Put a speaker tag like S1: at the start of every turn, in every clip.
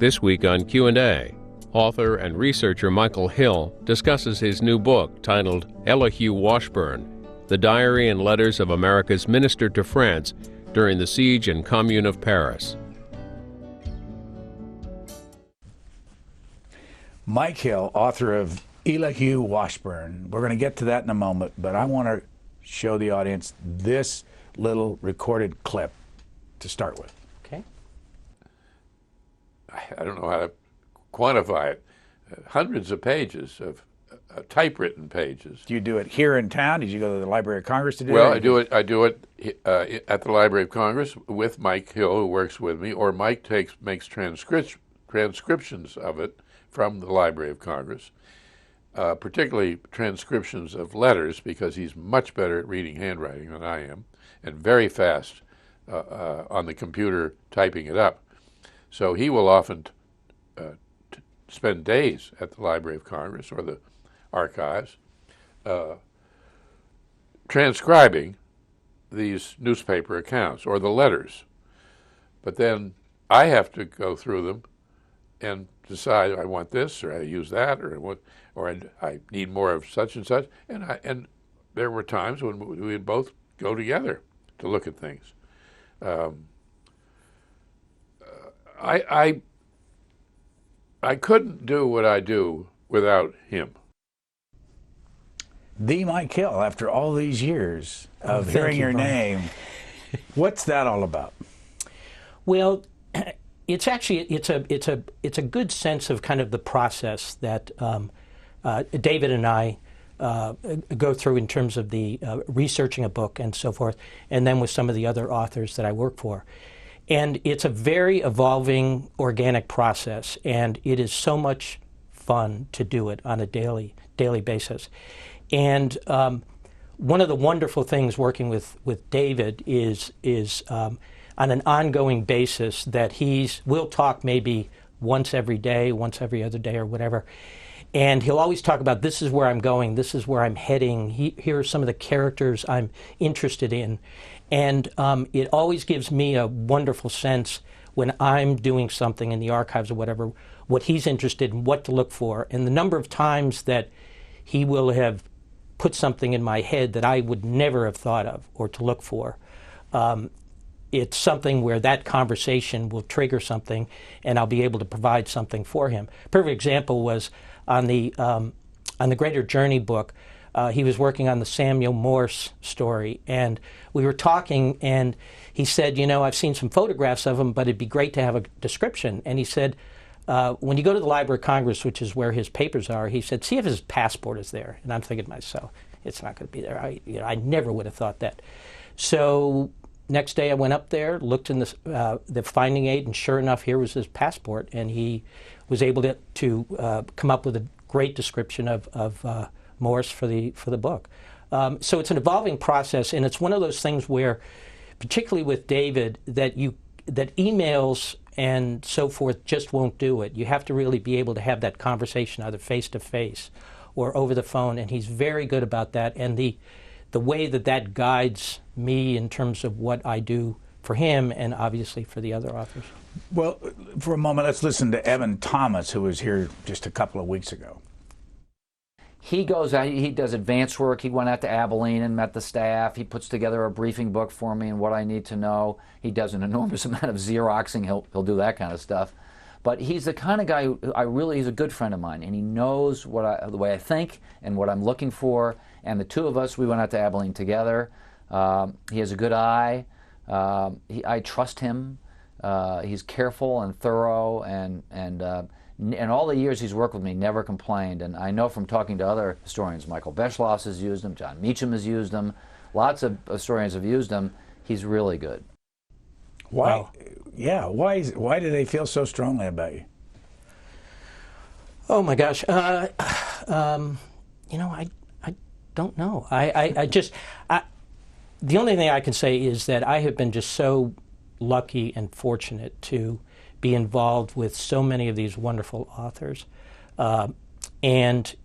S1: This week on Q&A, author and researcher Michael Hill discusses his new book titled Elihu Washburne, The Diary and Letters of America's Minister to France During the Siege and Commune of Paris.
S2: Mike Hill, author of Elihu Washburne. We're going to get to that in a moment, but I want to show the audience this little recorded clip to start with.
S3: Okay.
S4: I don't know how to quantify it. Hundreds of pages of typewritten pages.
S2: Do you do it here in town? Did you go to the Library of Congress to do it?
S4: Well, I do it at the Library of Congress with Mike Hill, who works with me, or Mike makes transcriptions of it from the Library of Congress, particularly transcriptions of letters, because he's much better at reading handwriting than I am, and very fast on the computer typing it up. So he will often spend days at the Library of Congress or the archives transcribing these newspaper accounts or the letters. But then I have to go through them and decide I want this, or I use that, or I need more of such and such. And there were times when we would both go together to look at things. I couldn't do what I do without him.
S2: The Mike Hill, after all these years of hearing your name, what's that all about?
S3: Well, it's actually it's a good sense of kind of the process that David and I go through in terms of the researching a book and so forth, and then with some of the other authors that I work for. And it's a very evolving, organic process, and it is so much fun to do it on a daily basis. And one of the wonderful things working with David is on an ongoing basis that we'll talk maybe once every day, once every other day or whatever, and he'll always talk about, this is where I'm going, this is where I'm heading, here are some of the characters I'm interested in. And it always gives me a wonderful sense when I'm doing something in the archives or whatever, what he's interested in, what to look for. And the number of times that he will have put something in my head that I would never have thought of or to look for. It's something where that conversation will trigger something and I'll be able to provide something for him. Perfect example was on the Greater Journey book. He was working on the Samuel Morse story, and we were talking, and he said, I've seen some photographs of him, but it'd be great to have a description. And he said, when you go to the Library of Congress, which is where his papers are, he said, see if his passport is there. And I'm thinking to myself, it's not going to be there. I never would have thought that. So next day I went up there, looked in the finding aid, and sure enough, here was his passport, and he was able to come up with a great description of Morse for the book. So it's an evolving process, and it's one of those things where, particularly with David, that emails and so forth just won't do it. You have to really be able to have that conversation either face to face or over the phone, and he's very good about that. And the way that guides me in terms of what I do for him and obviously for the other authors.
S2: Well, for a moment, let's listen to Evan Thomas, who was here just a couple of weeks ago.
S5: He goes out, he does advanced work. He went out to Abilene and met the staff. He puts together a briefing book for me and what I need to know. He does an enormous amount of Xeroxing. He'll do that kind of stuff. But he's the kind of guy who he's a good friend of mine, and he knows the way I think and what I'm looking for. And the two of us, we went out to Abilene together. He has a good eye. I trust him. He's careful and thorough, and all the years he's worked with me, never complained. And I know from talking to other historians, Michael Beschloss has used him, John Meacham has used him, lots of historians have used him. He's really good.
S2: Why?
S3: Wow.
S2: Yeah. Why do they feel so strongly about you?
S3: Oh my gosh. I don't know. The only thing I can say is that I have been just so lucky and fortunate to be involved with so many of these wonderful authors, and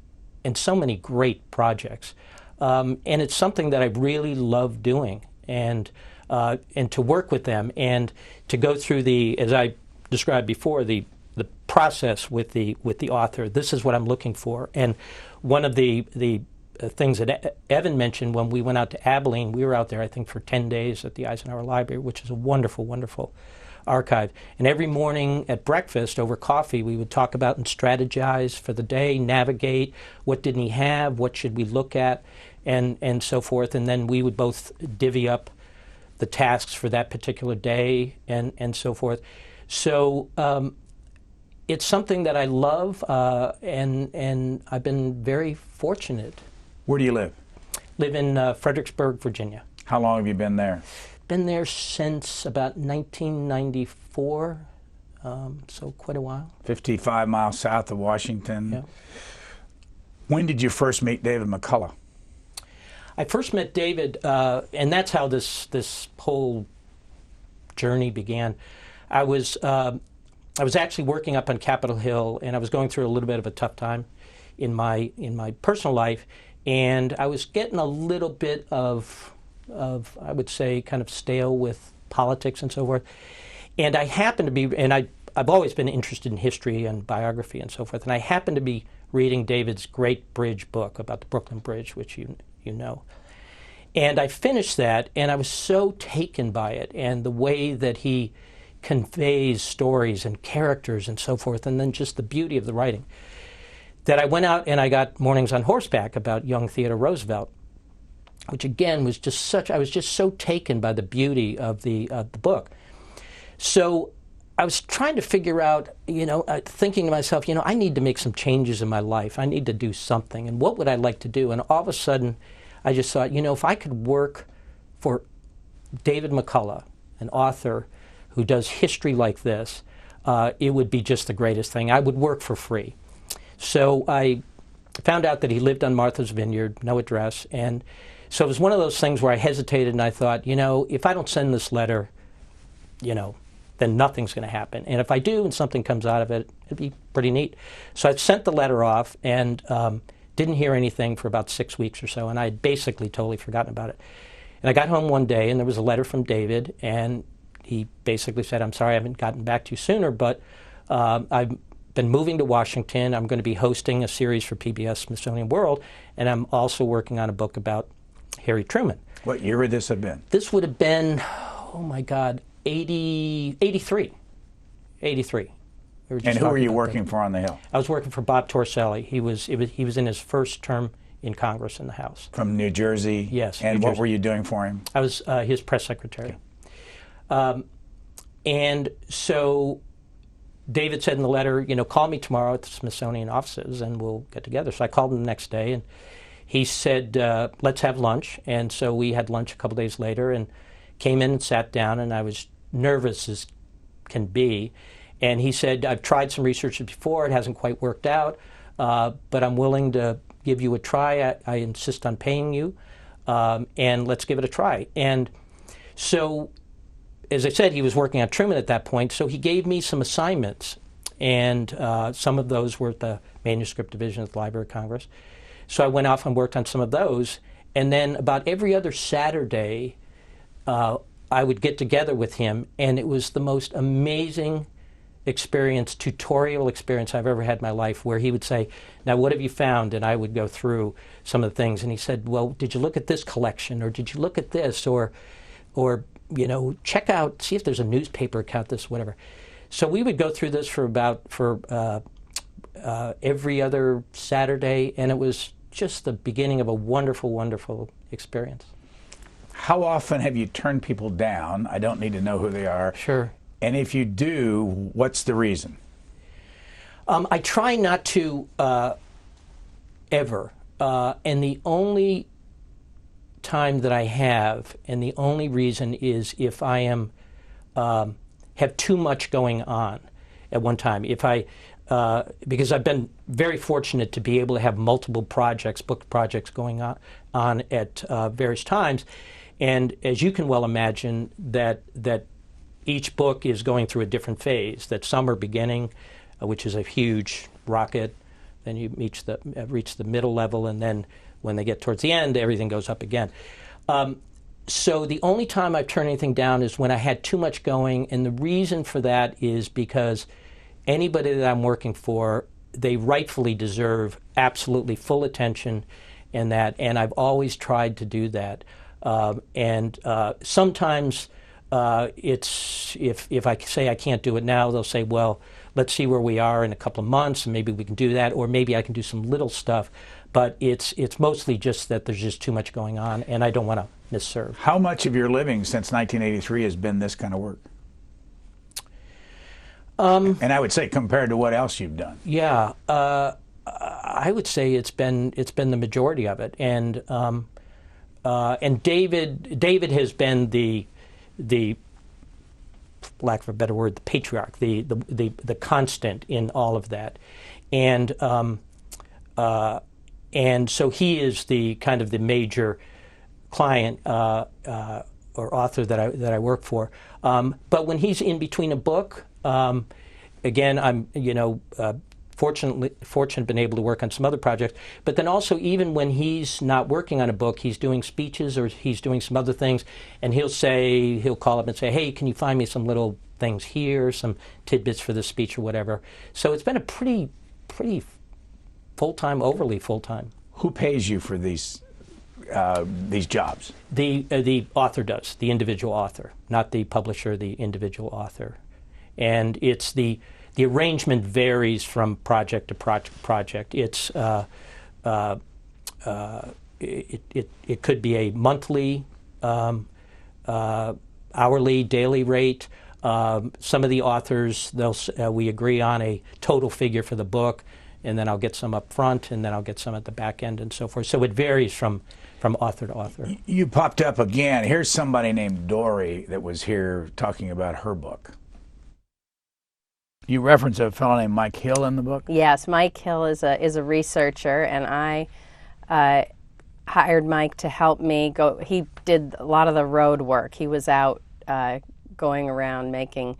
S3: so many great projects. And it's something that I really love doing, and to work with them and to go through as I described before, the process with the author. This is what I'm looking for. And one of the things that Evan mentioned when we went out to Abilene, we were out there I think for 10 days at the Eisenhower Library, which is a wonderful, wonderful archive. And every morning at breakfast over coffee, we would talk about and strategize for the day, navigate, what didn't he have, what should we look at, and so forth. And then we would both divvy up the tasks for that particular day and so forth. So it's something that I love, and I've been very fortunate.
S2: Where do you live?
S3: Live in Fredericksburg, Virginia.
S2: How long have you been there?
S3: Been there since about 1994, so quite a while.
S2: 55 miles south of Washington.
S3: Yeah.
S2: When did you first meet David McCullough?
S3: I first met David, and that's how this whole journey began. I was actually working up on Capitol Hill, and I was going through a little bit of a tough time in my personal life, and I was getting a little bit of I would say kind of stale with politics and so forth. And I happened to be, and I've always been interested in history and biography and so forth, and I happened to be reading David's great bridge book about the Brooklyn Bridge, which you know. And I finished that, and I was so taken by it and the way that he conveys stories and characters and so forth, and then just the beauty of the writing, that I went out and I got Mornings on Horseback about young Theodore Roosevelt, which again was just I was just so taken by the beauty of the book. So I was trying to figure out, thinking to myself, I need to make some changes in my life. I need to do something, and what would I like to do? And all of a sudden, I just thought, if I could work for David McCullough, an author who does history like this, it would be just the greatest thing. I would work for free. So I found out that he lived on Martha's Vineyard, no address, and so it was one of those things where I hesitated and I thought, if I don't send this letter, then nothing's going to happen. And if I do and something comes out of it, it'd be pretty neat. So I sent the letter off and didn't hear anything for about 6 weeks or so, and I had basically totally forgotten about it. And I got home one day and there was a letter from David, and he basically said, I'm sorry I haven't gotten back to you sooner, but I've been moving to Washington. I'm going to be hosting a series for PBS Smithsonian World, and I'm also working on a book about Harry Truman.
S2: What year would this have been?
S3: This would have been, oh my God, 83.
S2: And who were you working for on the Hill?
S3: I was working for Bob Torselli. He was in his first term in Congress in the House.
S2: From New Jersey?
S3: Yes.
S2: And what were you doing for him?
S3: I was his press secretary. Okay. And so David said in the letter, call me tomorrow at the Smithsonian offices and we'll get together. So I called him the next day, and he said, let's have lunch. And so we had lunch a couple days later and came in and sat down, and I was nervous as can be. And he said, I've tried some research before. It hasn't quite worked out, but I'm willing to give you a try. I insist on paying you, and let's give it a try. And so, as I said, he was working on Truman at that point, so he gave me some assignments, and some of those were at the manuscript division of the Library of Congress. So I went off and worked on some of those, and then about every other Saturday, I would get together with him, and it was the most amazing tutorial experience I've ever had in my life, where he would say, now what have you found? And I would go through some of the things, and he said, well, did you look at this collection, or did you look at this, or check out, see if there's a newspaper account, this, whatever. So we would go through this for every other Saturday, and it was just the beginning of a wonderful, wonderful experience.
S2: How often have you turned people down? I don't need to know who they are.
S3: Sure.
S2: And if you do, what's the reason?
S3: I try not to ever. And the only time that I have, and the only reason is if I am have too much going on at one time. If I because I've been very fortunate to be able to have multiple projects, book projects going on at various times. And as you can well imagine, that each book is going through a different phase, that some are beginning, which is a huge rocket, then you reach the middle level, and then when they get towards the end, everything goes up again. So the only time I've turned anything down is when I had too much going, and the reason for that is because anybody that I'm working for, they rightfully deserve absolutely full attention, and I've always tried to do that. Sometimes it's if I say I can't do it now, they'll say, well, let's see where we are in a couple of months, and maybe we can do that, or maybe I can do some little stuff. But it's mostly just that there's just too much going on, and I don't want to misserve.
S2: How much of your living since 1983 has been this kind of work? And I would say compared to what else you've done.
S3: Yeah, I would say it's been the majority of it, and David has been the lack of a better word, the patriarch, the constant in all of that, and so he is the kind of the major client or author that I work for. But when he's in between a book, again, I'm fortunate been able to work on some other projects. But then also, even when he's not working on a book, he's doing speeches or he's doing some other things, and he'll call up and say, hey, can you find me some little things here, some tidbits for this speech or whatever. So it's been a pretty full-time, overly full-time.
S2: Who pays you for these jobs?
S3: The author does, the individual author, not the publisher, the individual author. And it's the arrangement varies from project to project. It's it could be a monthly, hourly, daily rate. Some of the authors, we agree on a total figure for the book, and then I'll get some up front, and then I'll get some at the back end, and so forth. So it varies from author to author.
S2: You popped up again. Here's somebody named Dory that was here talking about her book. You reference a fellow named Mike Hill in the book?
S6: Yes, Mike Hill is a researcher, and I hired Mike to help me go. He did a lot of the road work. He was out going around making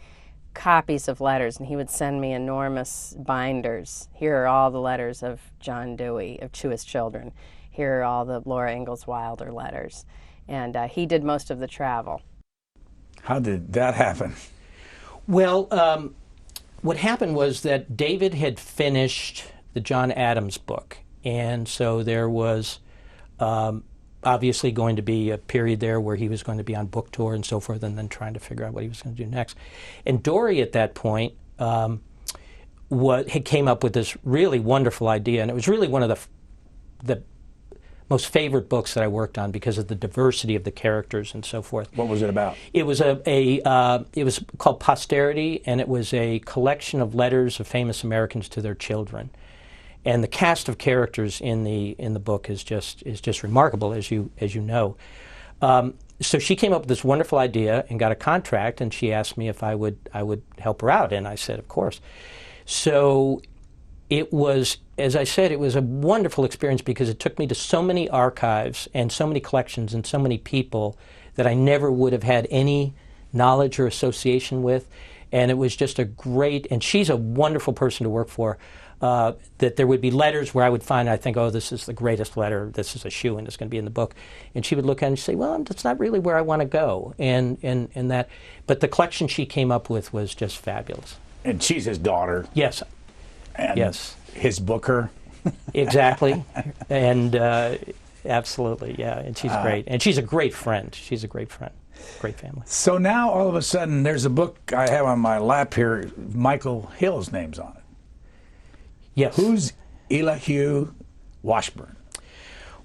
S6: copies of letters, and he would send me enormous binders. Here are all the letters of John Dewey, to his children. Here are all the Laura Ingalls Wilder letters. And he did most of the travel.
S2: How did that happen?
S3: Well, what happened was that David had finished the John Adams book, and so there was obviously going to be a period there where he was going to be on book tour and so forth, and then trying to figure out what he was going to do next. And Dory at that point came up with this really wonderful idea, and it was really one of the most favorite books that I worked on because of the diversity of the characters and so forth.
S2: What was it about?
S3: It was it was called Posterity, and it was a collection of letters of famous Americans to their children. And the cast of characters in the book is just remarkable, as you know. So she came up with this wonderful idea and got a contract, and she asked me if I would help her out, and I said, of course. So it was, as I said, it was a wonderful experience because it took me to so many archives and so many collections and so many people that I never would have had any knowledge or association with. And it was just a great, and she's a wonderful person to work for, that there would be letters where I would find, I think, oh, this is the greatest letter, this is a shoo-in, it's going to be in the book. And she would look at it and say, well, that's not really where I want to go. And that, but the collection she came up with was just fabulous.
S2: And she's his daughter.
S3: Yes.
S2: And
S3: yes.
S2: His booker.
S3: Exactly. And absolutely, yeah. And she's great. And she's a great friend. She's a great friend. Great family.
S2: So now, all of a sudden, there's a book I have on my lap here. Michael Hill's name's on it.
S3: Yes.
S2: Who's Elihu Washburne?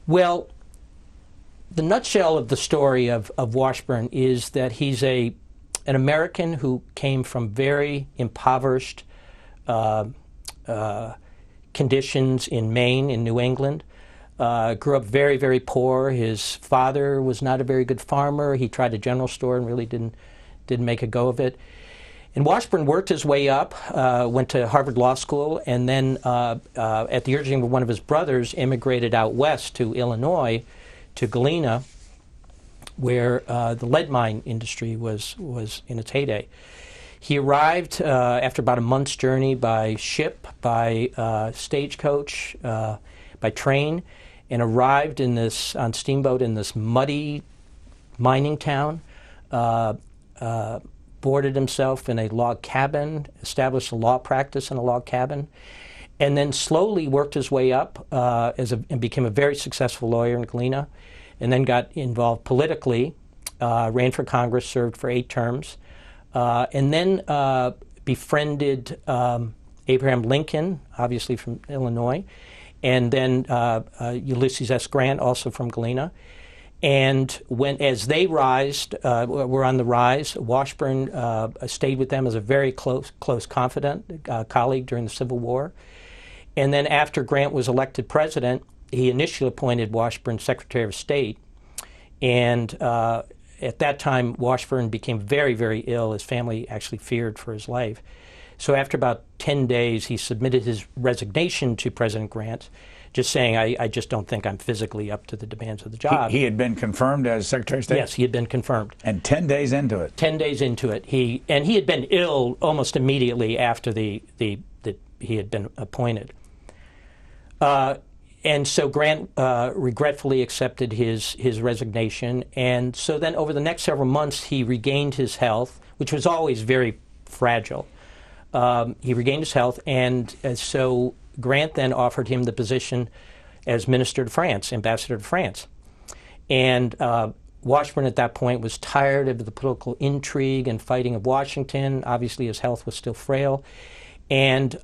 S3: Well, the nutshell of the story of Washburne is that he's an American who came from very impoverished conditions in Maine, in New England. Grew up very, very poor. His father was not a very good farmer. He tried a general store and really didn't make a go of it. And Washburne worked his way up, went to Harvard Law School, and then at the urging of one of his brothers, immigrated out west to Illinois, to Galena, where the lead mine industry was in its heyday. He arrived after about a month's journey by ship, by stagecoach, by train, and arrived on steamboat in this muddy mining town. boarded himself in a log cabin, established a law practice in a log cabin, and then slowly worked his way up and became a very successful lawyer in Galena, and then got involved politically, ran for Congress, served for 8 terms, and then befriended Abraham Lincoln, obviously from Illinois, and then Ulysses S. Grant, also from Galena. And as they were on the rise, Washburne stayed with them as a very close confidant, colleague during the Civil War. And then after Grant was elected president, he initially appointed Washburne Secretary of State. And at that time, Washburne became very, very ill. His family actually feared for his life. So after about 10 days, he submitted his resignation to President Grant, just saying, I just don't think I'm physically up to the demands of the job.
S2: He had been confirmed as Secretary of State?
S3: Yes, he had been confirmed.
S2: And 10 days into it?
S3: 10 days into it. He had been ill almost immediately after he had been appointed. And so Grant regretfully accepted his resignation. And so then over the next several months, he regained his health, which was always very fragile. He regained his health, and so Grant then offered him the position as Minister to France, Ambassador to France. And Washburne at that point was tired of the political intrigue and fighting of Washington. Obviously, his health was still frail. And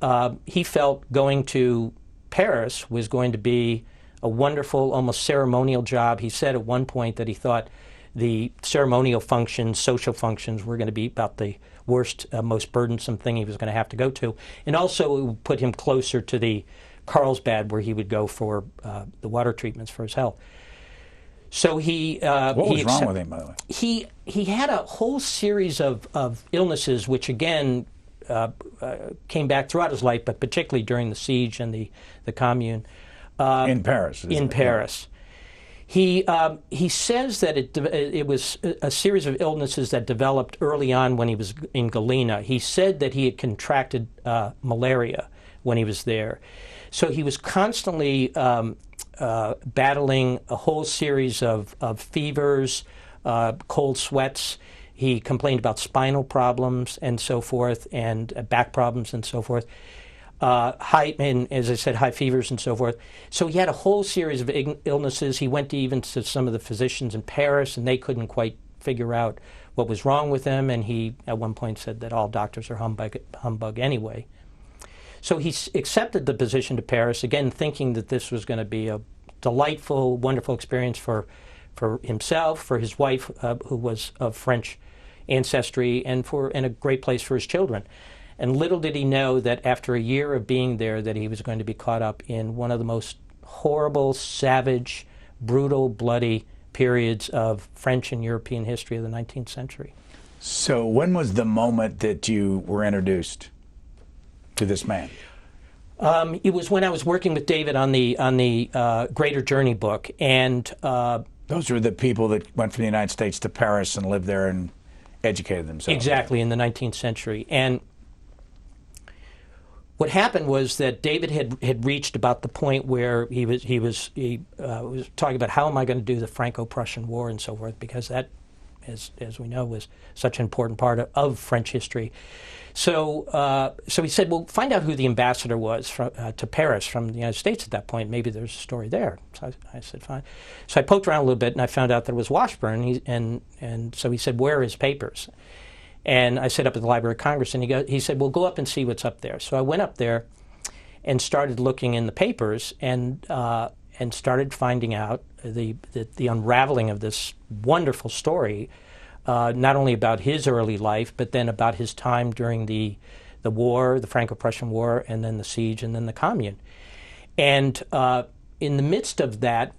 S3: he felt going to Paris was going to be a wonderful, almost ceremonial job. He said at one point that he thought the ceremonial functions, social functions, were going to be about the worst, most burdensome thing he was going to have to go to. And also it would put him closer to the Carlsbad where he would go for the water treatments for his health. So he...
S2: what was wrong with him, by the way?
S3: He had a whole series of illnesses, which again came back throughout his life, but particularly during the siege and the Commune.
S2: In Paris.
S3: In Paris. He says that it was a series of illnesses that developed early on when he was in Galena. He said that he had contracted malaria when he was there. So he was constantly battling a whole series of fevers, cold sweats. He complained about spinal problems and so forth, and back problems and so forth. And as I said, high fevers and so forth. So he had a whole series of illnesses. He went even to some of the physicians in Paris, and they couldn't quite figure out what was wrong with him. And he, at one point, said that all doctors are humbug anyway. So he accepted the position to Paris, again, thinking that this was going to be a delightful, wonderful experience for himself, for his wife, who was of French ancestry, and a great place for his children. And little did he know that after a year of being there, that he was going to be caught up in one of the most horrible, savage, brutal, bloody periods of French and European history of the 19th century.
S2: So when was the moment that you were introduced to this man?
S3: It was when I was working with David on the Greater Journey book. And
S2: those were the people that went from the United States to Paris and lived there and educated themselves.
S3: Exactly, in the 19th century. And what happened was that David had reached about the point where he was talking about how am I going to do the Franco-Prussian War and so forth, because that, as we know, was such an important part of French history. So he said, well, find out who the ambassador was to Paris from the United States at that point. Maybe there's a story there. So I said, fine. So I poked around a little bit, and I found out that it was Washburne. And so he said, where are his papers? And I set up at the Library of Congress, and he said, well, go up and see what's up there. So I went up there and started looking in the papers and started finding out the unraveling of this wonderful story, not only about his early life, but then about his time during the war, the Franco-Prussian War, and then the siege, and then the Commune. And in the midst of that,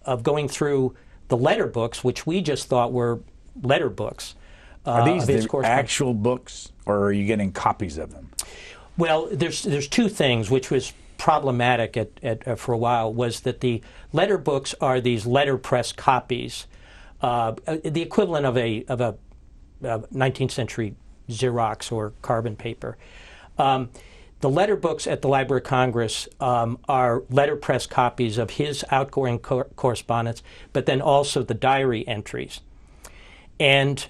S3: of going through the letter books, which we just thought were letter books.
S2: Are these the actual books, or are you getting copies of them?
S3: Well, there's two things, which was problematic for a while, was that the letter books are these letterpress copies, the equivalent of a 19th century Xerox or carbon paper. The letter books at the Library of Congress are letterpress copies of his outgoing correspondence, but then also the diary entries. And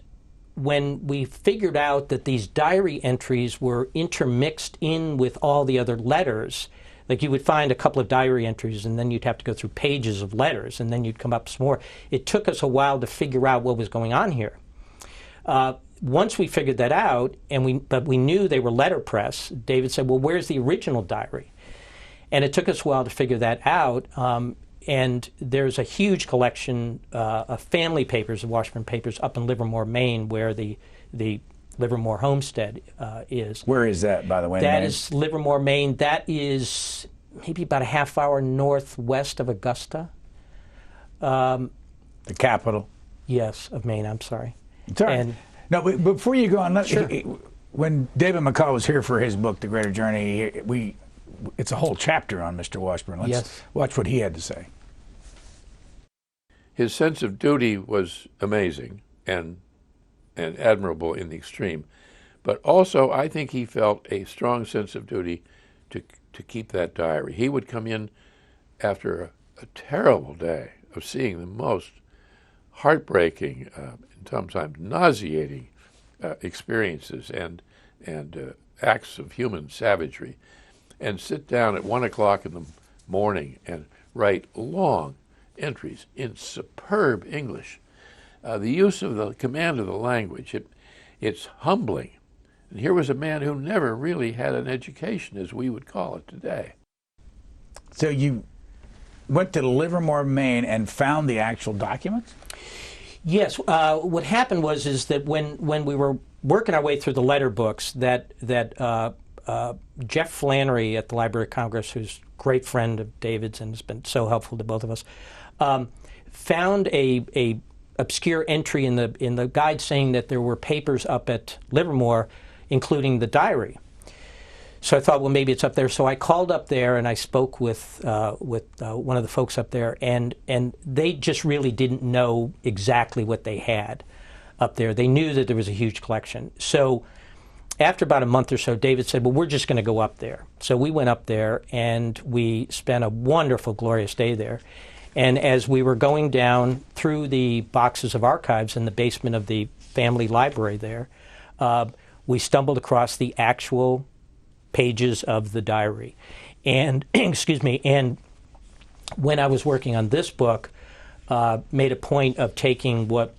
S3: when we figured out that these diary entries were intermixed in with all the other letters, like you would find a couple of diary entries and then you'd have to go through pages of letters and then you'd come up with some more. It took us a while to figure out what was going on here. Once we figured that out, but we knew they were letterpress, David said, well, where's the original diary? And it took us a while to figure that out. And there's a huge collection of family papers, of Washburn papers, up in Livermore, Maine, where the Livermore homestead is.
S2: Where is that, by the way?
S3: That is Livermore, Maine. That is maybe about a half hour northwest of Augusta.
S2: The capital?
S3: Yes, of Maine, I'm sorry.
S2: Sorry.
S3: And
S2: no, but before you go on,
S3: Sure.
S2: When David McCullough was here for his book, The Greater Journey, it's a whole chapter on Mr. Washburne. Let's watch what he had to say.
S4: His sense of duty was amazing and admirable in the extreme, but also I think he felt a strong sense of duty to keep that diary. He would come in after a terrible day of seeing the most heartbreaking, and sometimes nauseating experiences and acts of human savagery, and sit down at 1 o'clock in the morning and write long entries in superb English. The use of the command of the language, it's humbling. And here was a man who never really had an education, as we would call it today.
S2: So you went to Livermore, Maine, and found the actual documents?
S3: Yes. What happened is that when we were working our way through the letter books, that Jeff Flannery at the Library of Congress, who's a great friend of David's and has been so helpful to both of us, found a obscure entry in the guide saying that there were papers up at Livermore, including the diary. So I thought, well, maybe it's up there. So I called up there and I spoke with one of the folks up there, and they just really didn't know exactly what they had up there. They knew that there was a huge collection. So after about a month or so, David said, well, we're just going to go up there. So we went up there and we spent a wonderful, glorious day there. And as we were going down through the boxes of archives in the basement of the family library there, we stumbled across the actual pages of the diary. And, excuse me, and when I was working on this book, made a point of taking what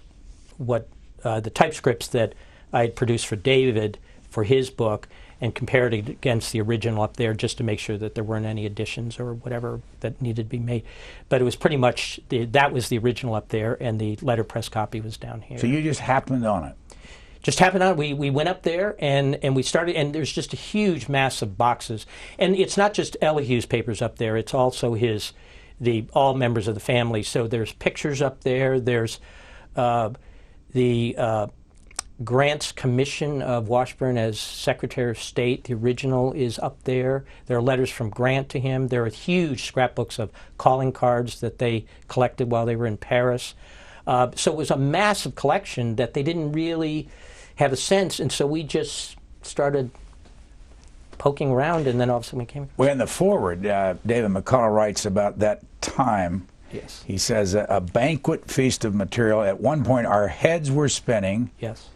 S3: the typescripts that I had produced for David for his book and compared it against the original up there just to make sure that there weren't any additions or whatever that needed to be made. But it was pretty much, that was the original up there, and the letterpress copy was down here.
S2: So you just happened on it?
S3: Just happened on it. We went up there and we started, and there's just a huge mass of boxes. And it's not just Elihu's papers up there, it's also all members of the family. So there's pictures up there, there's the Grant's commission of Washburne as Secretary of State. The original is up there. There are letters from Grant to him. There are huge scrapbooks of calling cards that they collected while they were in Paris. So it was a massive collection that they didn't really have a sense, and so we just started poking around, and then all of a sudden we came.
S2: Well, in the foreword, David McCullough writes about that time.
S3: Yes.
S2: He says, a banquet feast of material. At one point, our heads were spinning.
S3: Yes.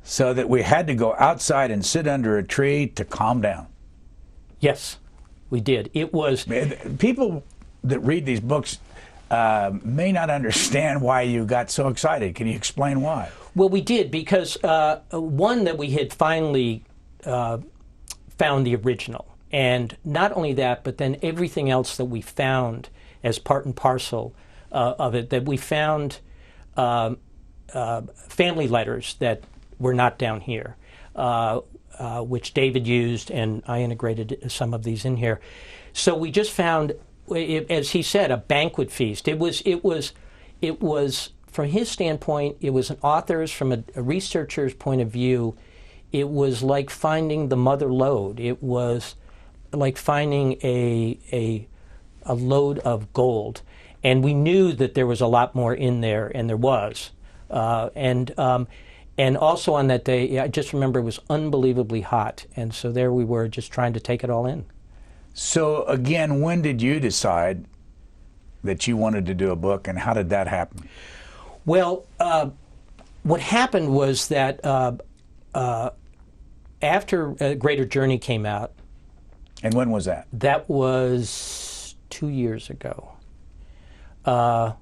S2: So that we had to go outside and sit under a tree to calm down.
S3: Yes, we did. It was...
S2: People that read these books may not understand why you got so excited. Can you explain why?
S3: Well, we did, because one, that we had finally found the original. And not only that, but then everything else that we found as part and parcel of it, that we found family letters that were not down here, which David used, and I integrated some of these in here. So we just found, as he said, a banquet feast. It was from his standpoint, it was an author's, from a researcher's point of view, it was like finding the mother lode. It was like finding a lode of gold. And we knew that there was a lot more in there, and there was. And also on that day, I just remember it was unbelievably hot. And so there we were, just trying to take it all in.
S2: So again, when did you decide that you wanted to do a book, and how did that happen?
S3: Well, what happened was that after Greater Journey came out.
S2: And when was that?
S3: That was 2 years ago. That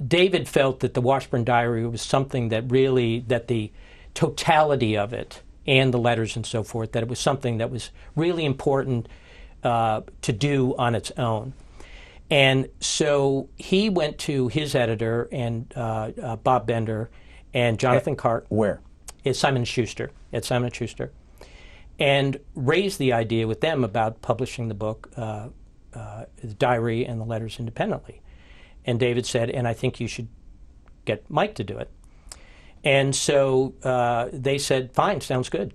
S3: David felt that the Washburne Diary was something that really, that the totality of it and the letters and so forth, that it was something that was really important to do on its own. And so he went to his editor and Bob Bender and Jonathan Carp.
S2: Where?
S3: At Simon & Schuster, and raised the idea with them about publishing the book, the diary and the letters independently. And David said, and I think you should get Mike to do it. And so they said, fine, sounds good.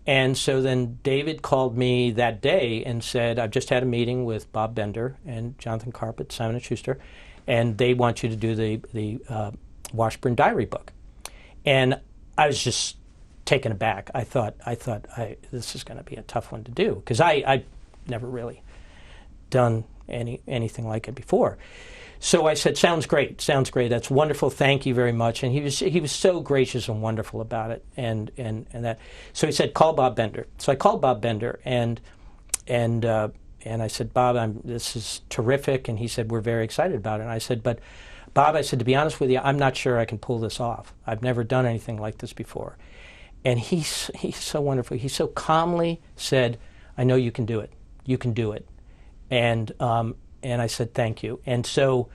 S3: And so then David called me that day and said, I've just had a meeting with Bob Bender and Jonathan Carp at Simon & Schuster, and they want you to do the Washburne Diary book. And I was just taken aback. I thought this is going to be a tough one to do, because I never really done anything like it before. So I said, sounds great, that's wonderful, thank you very much. And he was so gracious and wonderful about it, and that. So he said, call Bob Bender. So I called Bob Bender, and I said, Bob, this is terrific. And he said, we're very excited about it. And I said, but Bob, I said, to be honest with you, I'm not sure I can pull this off. I've never done anything like this before. And he's so wonderful. He so calmly said, I know you can do it. You can do it. And I said, thank you. And so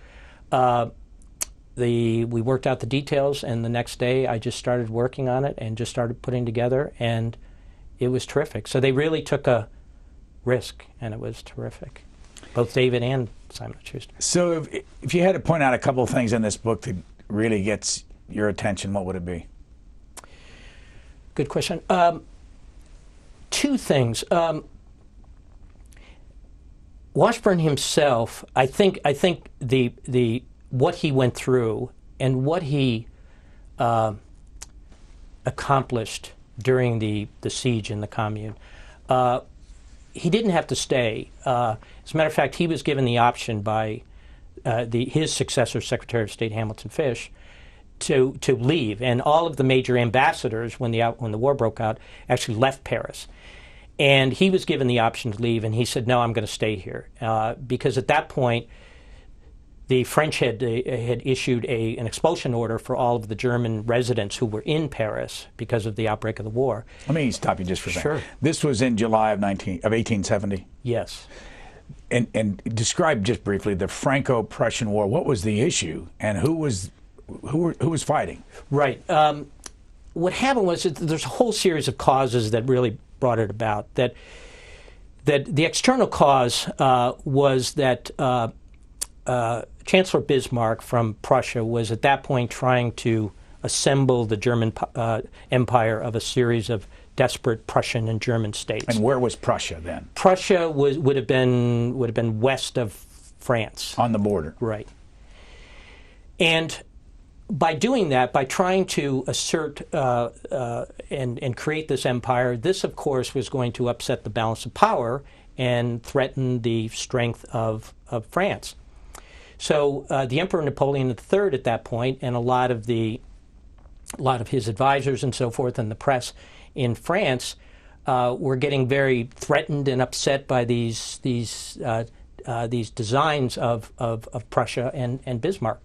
S3: we worked out the details, and the next day I just started working on it and just started putting together, and it was terrific. So they really took a risk, and it was terrific. Both David and Simon & Schuster.
S2: So if you had to point out a couple of things in this book that really gets your attention, what would it be?
S3: Good question. Two things. Washburne himself, I think the what he went through and what he accomplished during the siege in the Commune, he didn't have to stay. As a matter of fact, he was given the option by his successor, Secretary of State Hamilton Fish, to leave, and all of the major ambassadors, when the war broke out, actually left Paris. And he was given the option to leave, and he said, no, I'm going to stay here. Because at that point, the French had issued an expulsion order for all of the German residents who were in Paris because of the outbreak of the war.
S2: Let me stop you just for a second.
S3: Sure.
S2: This was in July of 1870?
S3: Yes.
S2: And describe just briefly the Franco-Prussian War. What was the issue, and who was fighting?
S3: Right. What happened was that there's a whole series of causes that really brought it about. That the external cause was that Chancellor Bismarck from Prussia was at that point trying to assemble the German empire of a series of desperate Prussian and German states.
S2: And where was Prussia then?
S3: Prussia would have been west of France.
S2: On the border.
S3: Right. And by doing that, by trying to assert and create this empire, this, of course, was going to upset the balance of power and threaten the strength of France. So the Emperor Napoleon III at that point, and a lot of his advisors and so forth, and the press in France, were getting very threatened and upset by these designs of Prussia and Bismarck.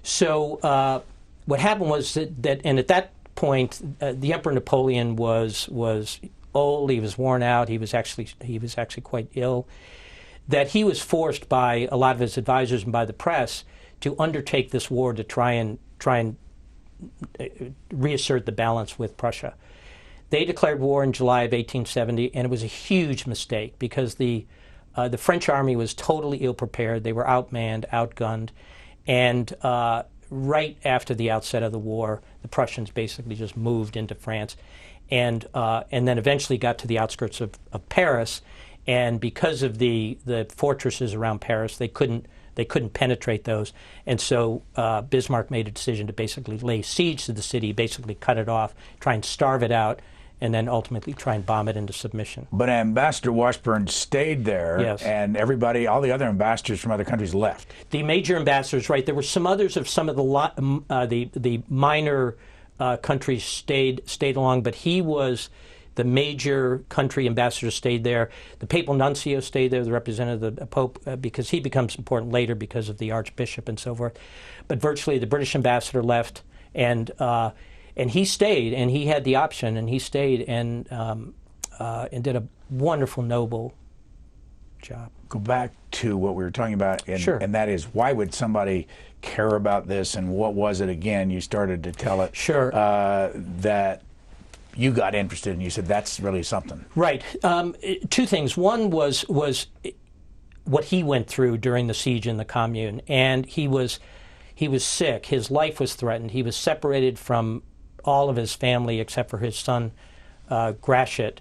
S3: So what happened was that and at that point, the Emperor Napoleon was old. He was worn out. He was actually quite ill. That he was forced by a lot of his advisors and by the press to undertake this war to try and reassert the balance with Prussia. They declared war in July of 1870, and it was a huge mistake because the French army was totally ill-prepared. They were outmanned, outgunned, and right after the outset of the war, the Prussians basically just moved into France, and then eventually got to the outskirts of Paris. And because of the fortresses around Paris, they couldn't penetrate those. And so Bismarck made a decision to basically lay siege to the city, basically cut it off, try and starve it out, and then ultimately try and bomb it into submission.
S2: But Ambassador Washburne stayed there,
S3: Yes.
S2: and everybody, all the other ambassadors from other countries left.
S3: The major ambassadors, right? There were some others of some of the minor countries stayed along, but he was the major country ambassador, stayed there. The papal nuncio stayed there, the representative of the Pope, because he becomes important later because of the Archbishop and so forth. But virtually the British ambassador left, and he stayed, and he had the option, and he stayed and did a wonderful, noble job.
S2: Go back to what we were talking about, and,
S3: Sure.
S2: and that is, why would somebody care about this, and what was it again? You started to tell it.
S3: Sure.
S2: That you got interested, and you said that's really something.
S3: Right. Two things. One was what he went through during the siege in the Commune, and he was sick. His life was threatened. He was separated from all of his family except for his son, Gratiot,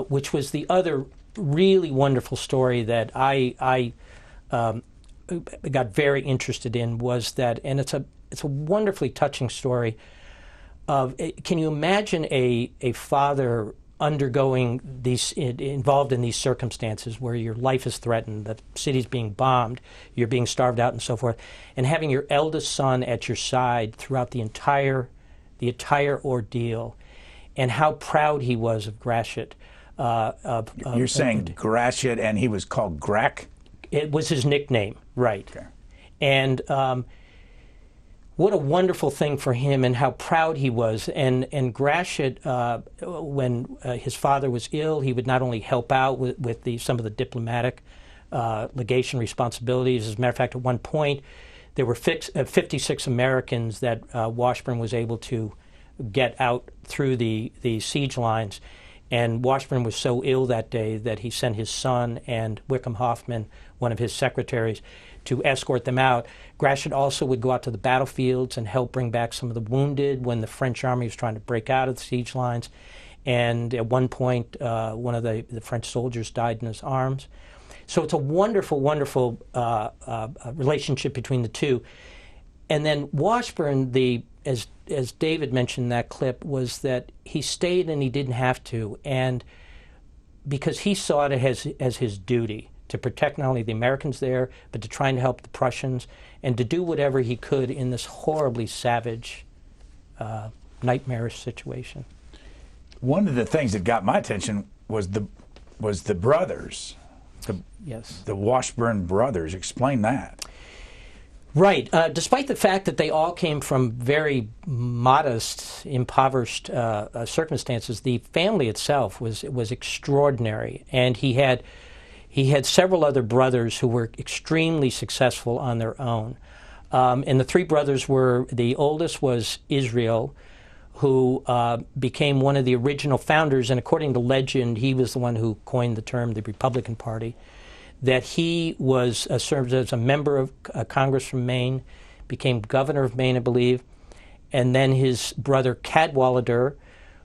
S3: which was the other really wonderful story that I got very interested in. Was that, and it's a wonderfully touching story. Can you imagine a father undergoing involved in these circumstances where your life is threatened, the city's being bombed, you're being starved out and so forth, and having your eldest son at your side throughout the entire ordeal, and how proud he was of Gratiot.
S2: You're saying Gratiot, and he was called Grack?
S3: It was his nickname, right.
S2: Okay.
S3: And what a wonderful thing for him, and how proud he was. And Gratiot, when his father was ill, he would not only help out with some of the diplomatic legation responsibilities. As a matter of fact, at one point, there were 56 Americans that Washburne was able to get out through the siege lines. And Washburne was so ill that day that he sent his son and Wickham Hoffman, one of his secretaries, to escort them out. Gratiot also would go out to the battlefields and help bring back some of the wounded when the French army was trying to break out of the siege lines. And at one point, one of the French soldiers died in his arms. So it's a wonderful, wonderful relationship between the two. And then Washburne, as David mentioned in that clip, was that he stayed and he didn't have to, and because he saw it as his duty to protect not only the Americans there, but to try and help the Prussians, and to do whatever he could in this horribly savage, nightmarish situation.
S2: One of the things that got my attention was the brothers, the Washburne brothers. Explain that.
S3: Right. Despite the fact that they all came from very modest, impoverished circumstances, the family itself was extraordinary, and he had several other brothers who were extremely successful on their own. And the three brothers were, the oldest was Israel, who became one of the original founders, and according to legend, he was the one who coined the term the Republican Party. That he was served as a member of Congress from Maine, became governor of Maine, I believe, and then his brother Cadwallader,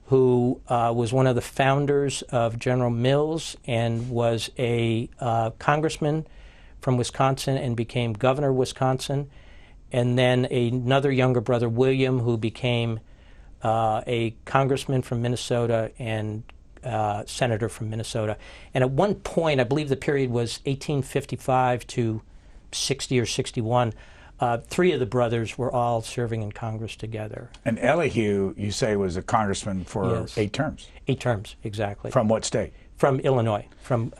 S3: who was one of the founders of General Mills and was a congressman from Wisconsin and became governor of Wisconsin, and then another younger brother, William, who became a congressman from Minnesota and senator from Minnesota. And at one point, I believe the period was 1855 to 60 or 61, three of the brothers were all serving in Congress together.
S2: And Elihu, you say, was a congressman for 8 terms? 8
S3: terms, exactly.
S2: From what state?
S3: From Illinois. From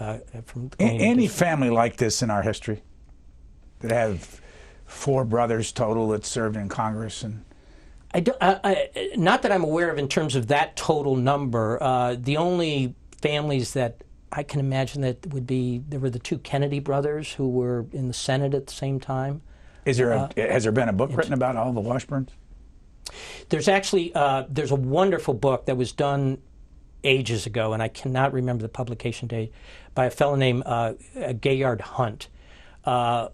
S2: any family like this in our history that have 4 brothers total that served in Congress? And
S3: not that I'm aware of in terms of that total number. The only families that I can imagine that would be, there were the 2 Kennedy brothers who were in the Senate at the same time.
S2: Has there been a book written about all the Washburnes?
S3: There's actually there's a wonderful book that was done ages ago, and I cannot remember the publication date, by a fellow named Gaillard Hunt,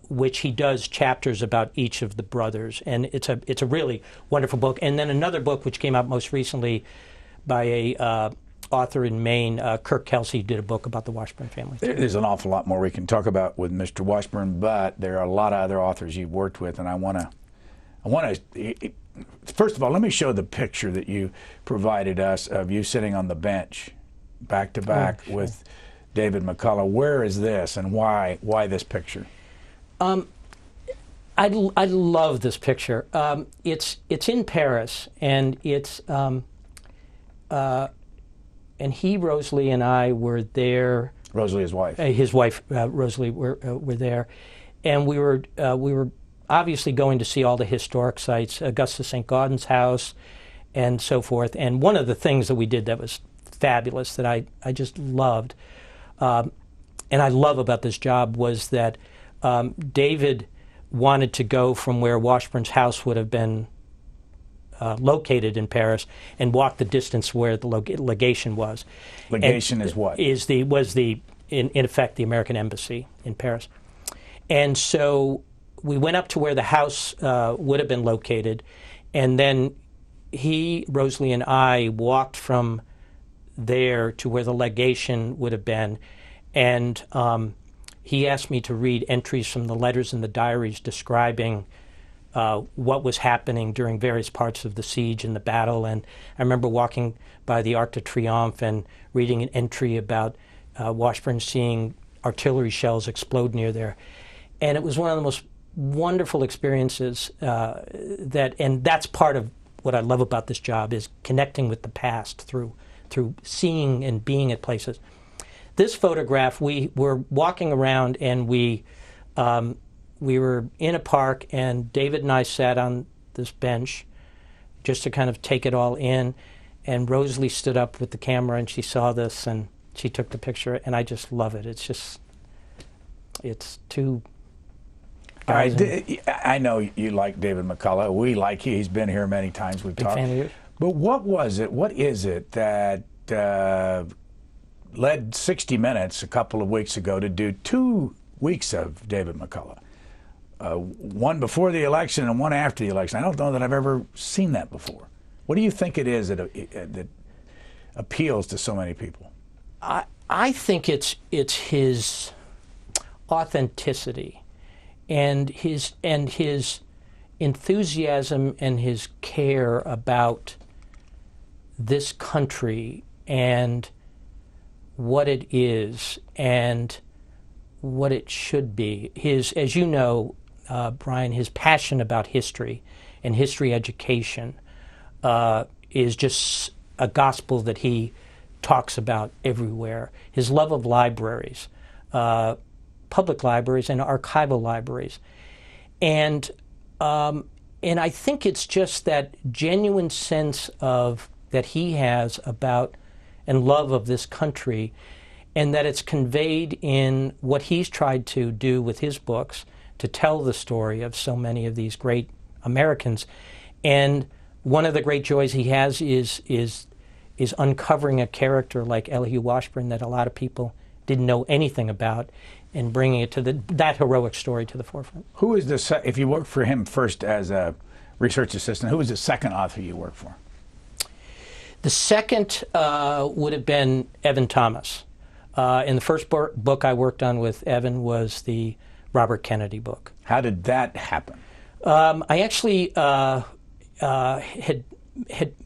S3: which he does chapters about each of the brothers, and it's a really wonderful book. And then another book which came out most recently by a author in Maine, Kirk Kelsey, did a book about the Washburne family.
S2: There's an awful lot more we can talk about with Mr. Washburne, but there are a lot of other authors you've worked with, and I want to first of all, let me show the picture that you provided us of you sitting on the bench, back to back with David McCullough. Where is this, and why this picture?
S3: I love this picture. It's in Paris, and it's and he, Rosalie, and I were there.
S2: Rosalie, his wife.
S3: Rosalie, were there, and we were obviously going to see all the historic sites, Augustus St. Gaudens's house, and so forth. And one of the things that we did that was fabulous, that I just loved, and I love about this job, was that David wanted to go from where Washburne's house would have been located in Paris and walk the distance where the legation was.
S2: Legation is what?
S3: Was in effect the American embassy in Paris. And so we went up to where the house would have been located, and then he, Rosalie, and I walked from there to where the legation would have been, and he asked me to read entries from the letters and the diaries describing what was happening during various parts of the siege and the battle. And I remember walking by the Arc de Triomphe and reading an entry about Washburne seeing artillery shells explode near there. And it was one of the most wonderful experiences and that's part of what I love about this job, is connecting with the past through seeing and being at places. This photograph, we were walking around, and we were in a park, and David and I sat on this bench just to kind of take it all in, and Rosalie stood up with the camera, and she saw this, and she took the picture, and I just love it. It's two guys.
S2: I know you like David McCullough. We like you. He's been here many times. We've talked.
S3: Big fan of yours.
S2: But what is it that led 60 Minutes a couple of weeks ago to do 2 weeks of David McCullough? One before the election and one after the election. I don't know that I've ever seen that before. What do you think it is that appeals to so many people?
S3: I think it's his authenticity and his enthusiasm and his care about this country and what it is and what it should be. As you know, Brian, his passion about history and history education is just a gospel that he talks about everywhere. His love of libraries, public libraries and archival libraries. And I think it's just that genuine sense that he has about and love of this country, and that it's conveyed in what he's tried to do with his books, to tell the story of so many of these great Americans. And one of the great joys he has is uncovering a character like Elihu Washburne that a lot of people didn't know anything about, and bringing it to that heroic story to the forefront.
S2: Who is if you worked for him first as a research assistant, who was the second author you worked for?
S3: The second would have been Evan Thomas. And the first book I worked on with Evan was the Robert Kennedy book.
S2: How did that happen?
S3: I actually had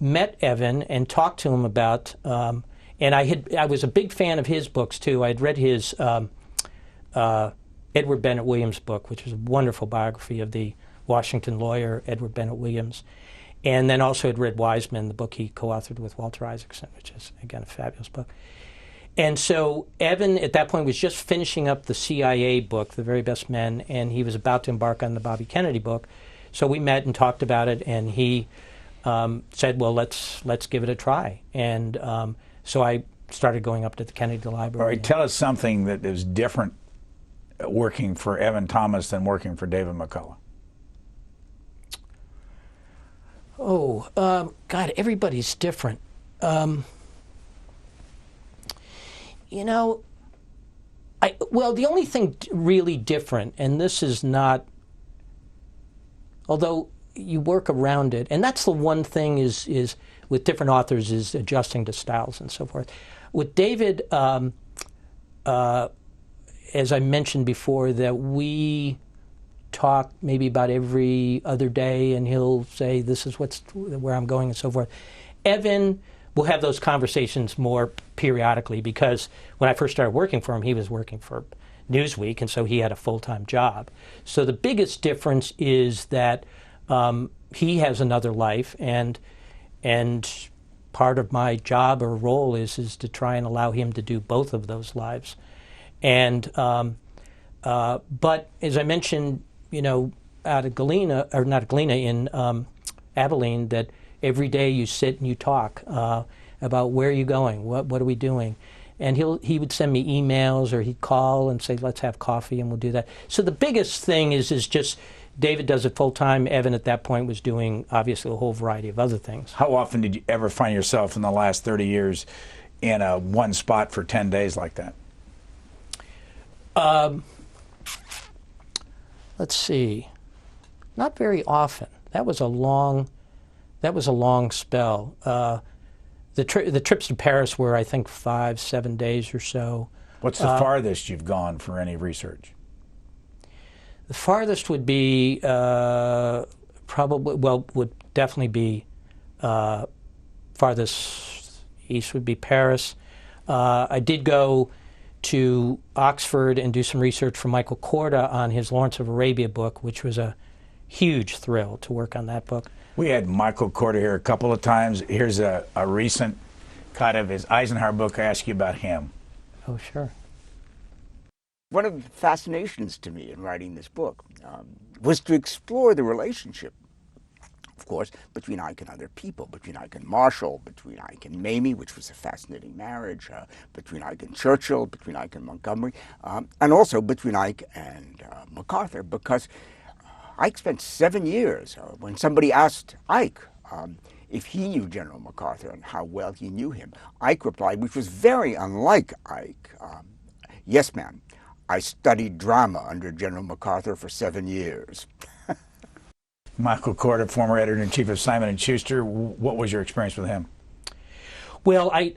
S3: met Evan and talked to him about, and I was a big fan of his books too. I had read his Edward Bennett Williams book, which was a wonderful biography of the Washington lawyer Edward Bennett Williams, and then also had read Wiseman, the book he co-authored with Walter Isaacson, which is, again, a fabulous book. And so Evan, at that point, was just finishing up the CIA book, The Very Best Men, and he was about to embark on the Bobby Kennedy book. So we met and talked about it, and he said, well, let's give it a try. And so I started going up to the Kennedy Library.
S2: All right, tell us something that is different working for Evan Thomas than working for David McCullough.
S3: Oh, God, everybody's different. You know, well, the only thing really different, and this is not, although you work around it, and that's the one thing is with different authors, is adjusting to styles and so forth. With David, as I mentioned before, that we talk maybe about every other day, and he'll say, this is where I'm going and so forth. Evan will have those conversations more periodically, because when I first started working for him, he was working for Newsweek, and so he had a full-time job. So the biggest difference is that he has another life, and part of my job or role is to try and allow him to do both of those lives. And but as I mentioned, out of Galena, or not Galena, in Abilene, that every day you sit and you talk about where are you going, what are we doing. And he would send me emails, or he'd call and say, let's have coffee, and we'll do that. So the biggest thing is just David does it full time. Evan at that point was doing obviously a whole variety of other things.
S2: How often did you ever find yourself in the last 30 years in one spot for 10 days like that?
S3: Let's see. Not very often. That was a long spell. The trips to Paris were, I think, 5-7 days or so.
S2: What's the farthest you've gone for any research?
S3: The farthest would be would definitely be farthest east would be Paris. I did go to Oxford and do some research for Michael Korda on his Lawrence of Arabia book, which was a huge thrill to work on that book.
S2: We had Michael Korda here a couple of times. Here's a recent cut of his Eisenhower book. I ask you about him.
S3: Oh, sure.
S7: One of the fascinations to me in writing this book was to explore the relationship, of course, between Ike and other people, between Ike and Marshall, between Ike and Mamie, which was a fascinating marriage, between Ike and Churchill, between Ike and Montgomery, and also between Ike and MacArthur, because Ike spent 7 years. When somebody asked Ike if he knew General MacArthur and how well he knew him, Ike replied, which was very unlike Ike, yes, ma'am, I studied drama under General MacArthur for 7 years.
S2: Michael Korda, former editor-in-chief of Simon & Schuster. What was your experience with him?
S3: Well, I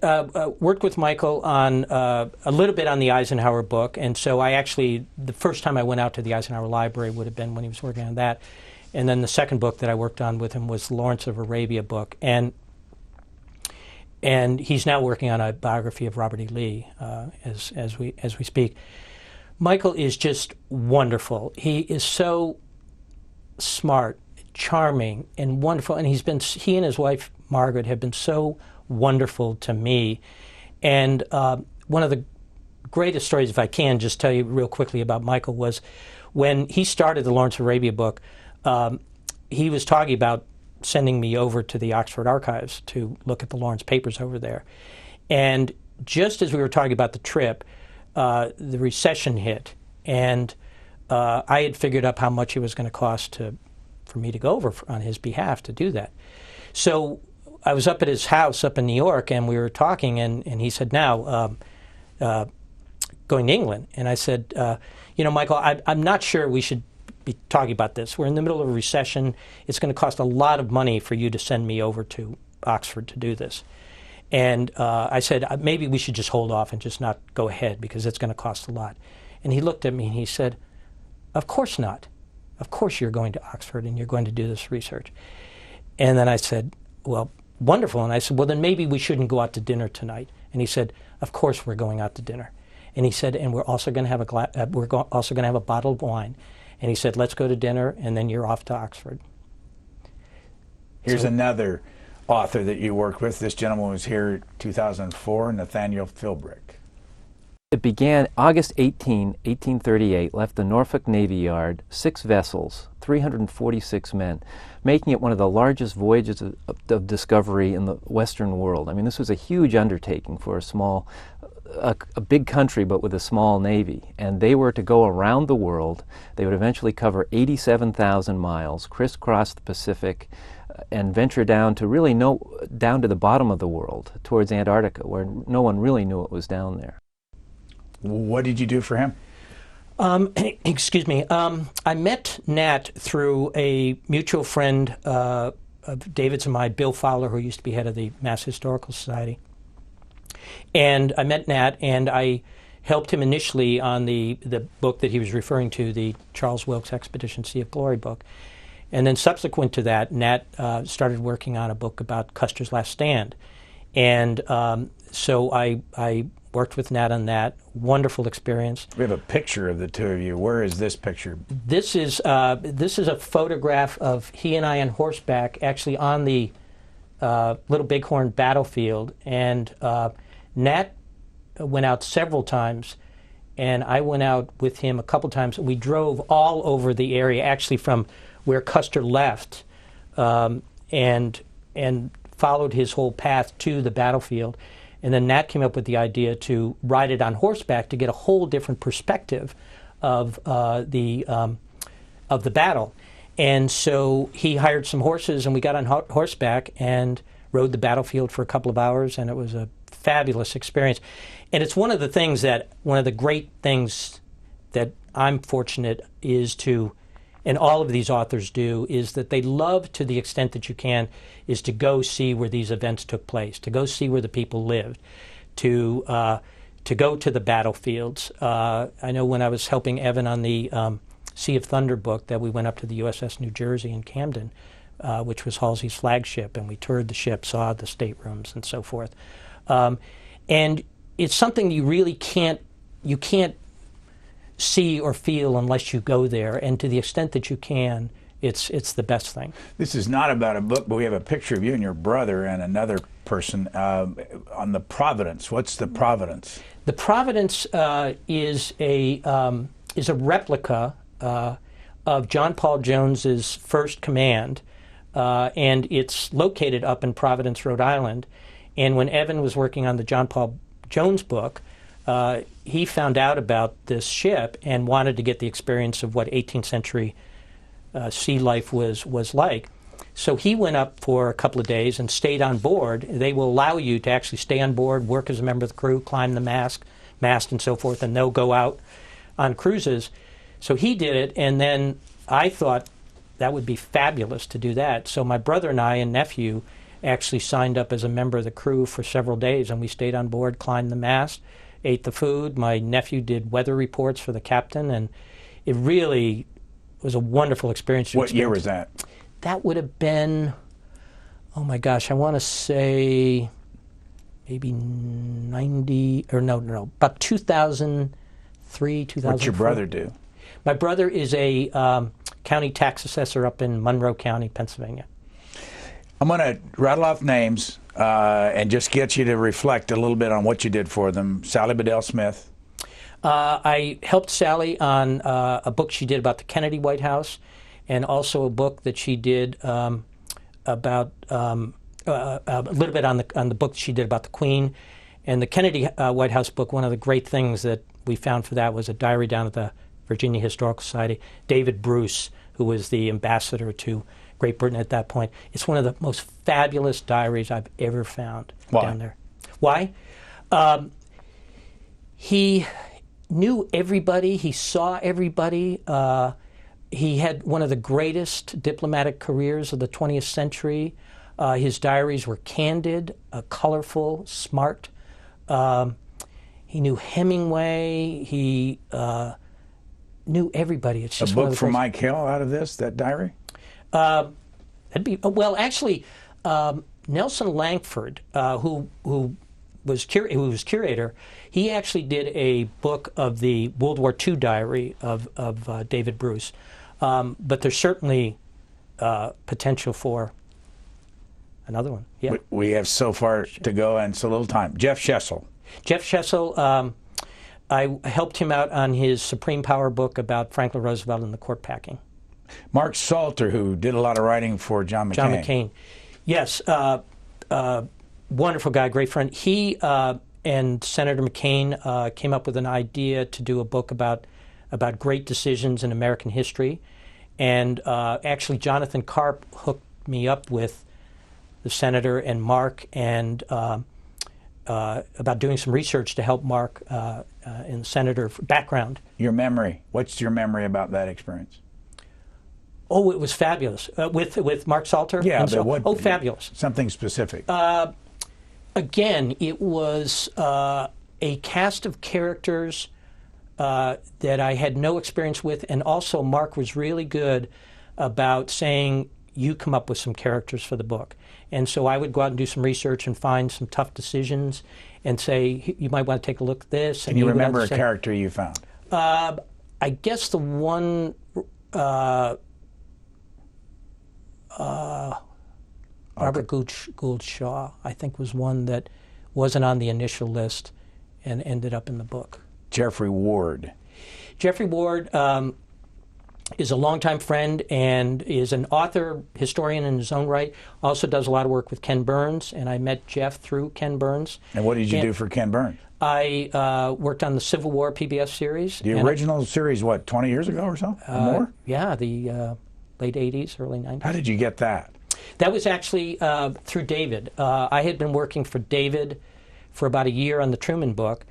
S3: worked with Michael on a little bit on the Eisenhower book, and so the first time I went out to the Eisenhower Library would have been when he was working on that. And then the second book that I worked on with him was the Lawrence of Arabia book. And he's now working on a biography of Robert E. Lee as we speak. Michael is just wonderful. He is so smart, charming, and wonderful. And he and his wife, Margaret, have been so wonderful to me. And one of the greatest stories, if I can just tell you real quickly about Michael, was when he started the Lawrence of Arabia book, he was talking about sending me over to the Oxford Archives to look at the Lawrence papers over there. And just as we were talking about the trip, the recession hit, and I had figured up how much it was going to cost for me to go over on his behalf to do that. So I was up at his house up in New York, and we were talking, and he said, now, going to England. And I said, Michael, I'm not sure we should be talking about this. We're in the middle of a recession. It's going to cost a lot of money for you to send me over to Oxford to do this. And I said, maybe we should just hold off and just not go ahead, because it's going to cost a lot. And he looked at me and he said, of course not. Of course you're going to Oxford and you're going to do this research. And then I said, well, wonderful. And I said, well, then maybe we shouldn't go out to dinner tonight. And he said, of course we're going out to dinner. And he said, and we're also going to have also going to have a bottle of wine. And he said, let's go to dinner, and then you're off to Oxford.
S2: Here's another author that you worked with. This gentleman was here in 2004, Nathaniel Philbrick.
S8: It began August 18, 1838, left the Norfolk Navy Yard, 6 vessels, 346 men, making it one of the largest voyages of discovery in the Western world. I mean, this was a huge undertaking for a big country, but with a small navy. And they were to go around the world. They would eventually cover 87,000 miles, crisscross the Pacific, and venture down to down to the bottom of the world, towards Antarctica, where no one really knew it was down there.
S2: What did you do for him?
S3: Excuse me. I met Nat through a mutual friend of David's and mine, Bill Fowler, who used to be head of the Mass Historical Society. And I met Nat, and I helped him initially on the book that he was referring to, the Charles Wilkes Expedition Sea of Glory book. And then subsequent to that, Nat started working on a book about Custer's Last Stand. And so I worked with Nat on that. Wonderful experience.
S2: We have a picture of the two of you. Where is this picture?
S3: This is a photograph of he and I on horseback, actually on the Little Bighorn battlefield. And Nat went out several times, and I went out with him a couple times. We drove all over the area, actually from where Custer left, and followed his whole path to the battlefield. And then Nat came up with the idea to ride it on horseback to get a whole different perspective of the battle. And so he hired some horses, and we got on horseback and rode the battlefield for a couple of hours, and it was a fabulous experience. And it's one of the great things that I'm fortunate is to, and all of these authors do, is that they love, to the extent that you can, is to go see where these events took place, to go see where the people lived, to go to the battlefields. I know when I was helping Evan on the Sea of Thunder book that we went up to the USS New Jersey in Camden, which was Halsey's flagship, and we toured the ship, saw the staterooms and so forth. And it's something you can't see or feel unless you go there, and to the extent that you can, it's the best thing.
S2: This is not about a book, but we have a picture of you and your brother and another person on the Providence. What's the Providence?
S3: The Providence is a replica of John Paul Jones's first command, and it's located up in Providence, Rhode Island. And when Evan was working on the John Paul Jones book, he found out about this ship and wanted to get the experience of what 18th century sea life was like. So he went up for a couple of days and stayed on board. They will allow you to actually stay on board, work as a member of the crew, climb the mast and so forth, and they'll go out on cruises. So he did it, and then I thought that would be fabulous to do that. So my brother and I and nephew actually signed up as a member of the crew for several days, and we stayed on board, climbed the mast, ate the food. My nephew did weather reports for the captain, and it really was a wonderful experience.
S2: What year was that?
S3: That would have been, oh my gosh, I want to say maybe 90, or no, about 2003, 2004.
S2: What's your brother do?
S3: My brother is a county tax assessor up in Monroe County, Pennsylvania.
S2: I'm going to rattle off names and just get you to reflect a little bit on what you did for them. Sally Bedell Smith.
S3: I helped Sally on a book she did about the Kennedy White House, and also a book that she did about a little bit on the book she did about the Queen. And the Kennedy White House book, one of the great things that we found for that was a diary down at the Virginia Historical Society. David Bruce, who was the ambassador to Great Britain at that point. It's one of the most fabulous diaries I've ever found down there. Why? He knew everybody. He saw everybody. He had one of the greatest diplomatic careers of the 20th century. His diaries were candid, colorful, smart. He knew Hemingway. He knew everybody. It's just
S2: a book from Mike Hill out of this, that diary?
S3: That'd be well. Actually, Nelson Langford, who was curator, he actually did a book of the World War II diary of David Bruce. But there's certainly potential for another one. Yeah.
S2: We have so far to go and so little time. Jeff Schessel.
S3: Jeff Schessel, I helped him out on his Supreme Power book about Franklin Roosevelt and the court packing.
S2: Mark Salter, who did a lot of writing for John McCain.
S3: John McCain. Yes, wonderful guy, great friend. He and Senator McCain came up with an idea to do a book about great decisions in American history. And actually, Jonathan Karp hooked me up with the senator and Mark and about doing some research to help Mark in the senator background.
S2: Your memory. What's your memory about that experience?
S3: Oh, it was fabulous. With Mark Salter?
S2: Yeah,
S3: but fabulous.
S2: Something specific.
S3: Again, it was a cast of characters that I had no experience with, and also Mark was really good about saying, you come up with some characters for the book. And so I would go out and do some research and find some tough decisions and say, you might want to take a look at this.
S2: Can you remember a character you found?
S3: I guess the one, Robert Gould Shaw, I think, was one that wasn't on the initial list and ended up in the book.
S2: Jeffrey Ward.
S3: Jeffrey Ward is a longtime friend and is an author, historian in his own right. Also does a lot of work with Ken Burns, and I met Jeff through Ken Burns.
S2: And what did you do for Ken Burns?
S3: I worked on the Civil War PBS series.
S2: The original series, what, 20 years ago or so? Or more?
S3: Yeah, the late 80s, early 90s.
S2: How did you get that?
S3: That was actually through David. I had been working for David for about a year on the Truman book,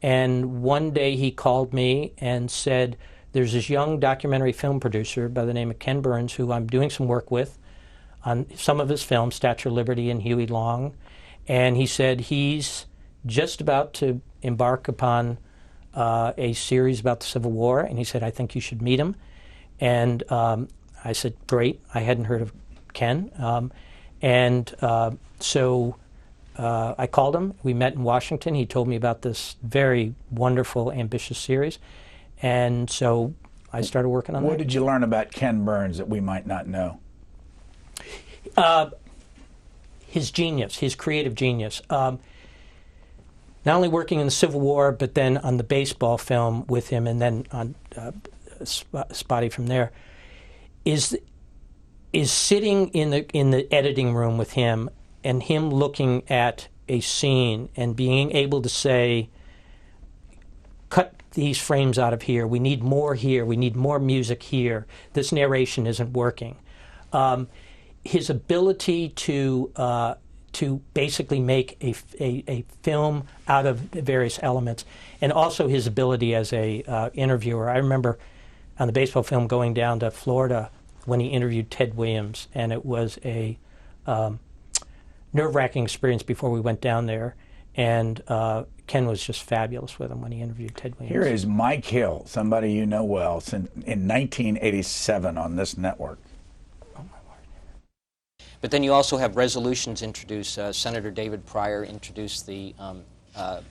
S3: and one day he called me and said, there's this young documentary film producer by the name of Ken Burns who I'm doing some work with on some of his films, Statue of Liberty and Huey Long, and he said he's just about to embark upon a series about the Civil War, and he said, I think you should meet him. And I said, great. I hadn't heard of Ken. So I called him. We met in Washington. He told me about this very wonderful, ambitious series. And so I started working on that.
S2: What did you learn about Ken Burns that we might not know?
S3: His genius, his creative genius. Not only working in the Civil War, but then on the baseball film with him, and then on Spotty from there, is sitting in the editing room with him, and him looking at a scene and being able to say, cut these frames out of here, we need more here, we need more music here, this narration isn't working. His ability to basically make a film out of various elements, and also his ability as a interviewer. I remember on the baseball film going down to Florida when he interviewed Ted Williams, and it was a nerve-wracking experience before we went down there, and Ken was just fabulous with him when he interviewed Ted Williams.
S2: Here is Mike Hill, somebody you know well, in 1987 on this network.
S3: Oh, my Lord.
S9: But then you also have resolutions introduced. Senator David Pryor introduced the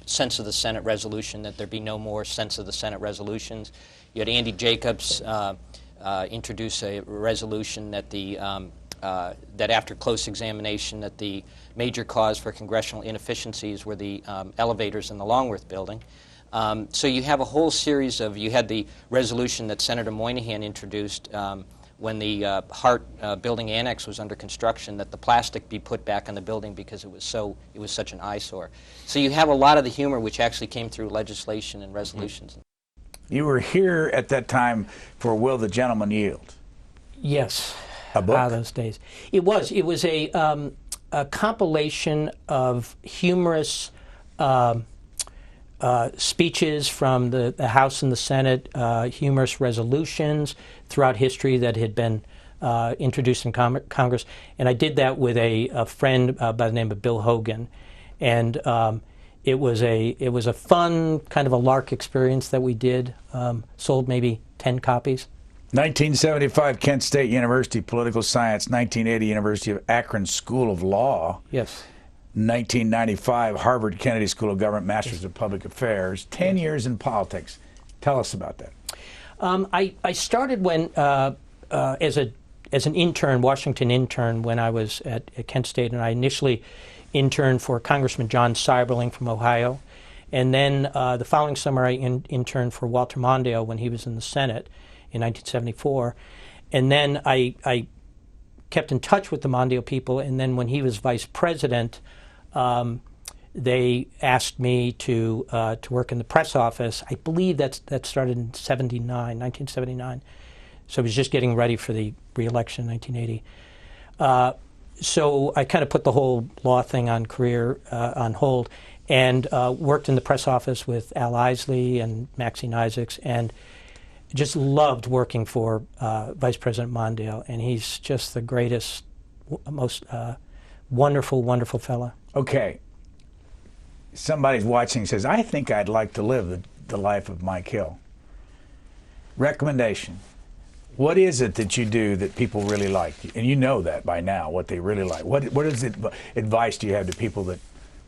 S9: Sense of the Senate resolution, that there be no more Sense of the Senate resolutions. You had Andy Jacobs introduce a resolution that that after close examination that the major cause for congressional inefficiencies were the elevators in the Longworth building. So you have a whole series of, you had the resolution that Senator Moynihan introduced when the Hart building annex was under construction, that the plastic be put back on the building because it was such an eyesore. So you have a lot of the humor which actually came through legislation and resolutions.
S2: You were here at that time for Will the Gentleman Yield?
S3: Yes.
S2: A book?
S3: Those days. It was a compilation of humorous speeches from the House and the Senate, humorous resolutions throughout history that had been introduced in Congress. And I did that with a friend by the name of Bill Hogan. And it was a fun, kind of a lark experience that we did. Sold maybe 10 copies.
S2: 1975, Kent State University, Political Science. 1980, University of Akron School of Law.
S3: Yes.
S2: 1995, Harvard Kennedy School of Government, Masters of Public Affairs. 10 years in politics. Tell us about that.
S3: I started when as an intern, Washington intern, when I was at Kent State, and I initially interned for Congressman John Seiberling from Ohio, and then the following summer I interned for Walter Mondale when he was in the Senate in 1974, and then I kept in touch with the Mondale people, and then when he was vice president, they asked me to work in the press office. I believe that started in 1979. So I was just getting ready for the re-election in 1980. So I kind of put the whole law thing on career on hold, and worked in the press office with Al Isley and Maxine Isaacs, and just loved working for Vice President Mondale, and he's just the greatest, most wonderful, wonderful fella.
S2: Okay. somebody's watching and says, I think I'd like to live the life of Mike Hill. Recommendation. What is it that you do that people really like? And you know that by now, what they really like. What is it, advice do you have to people that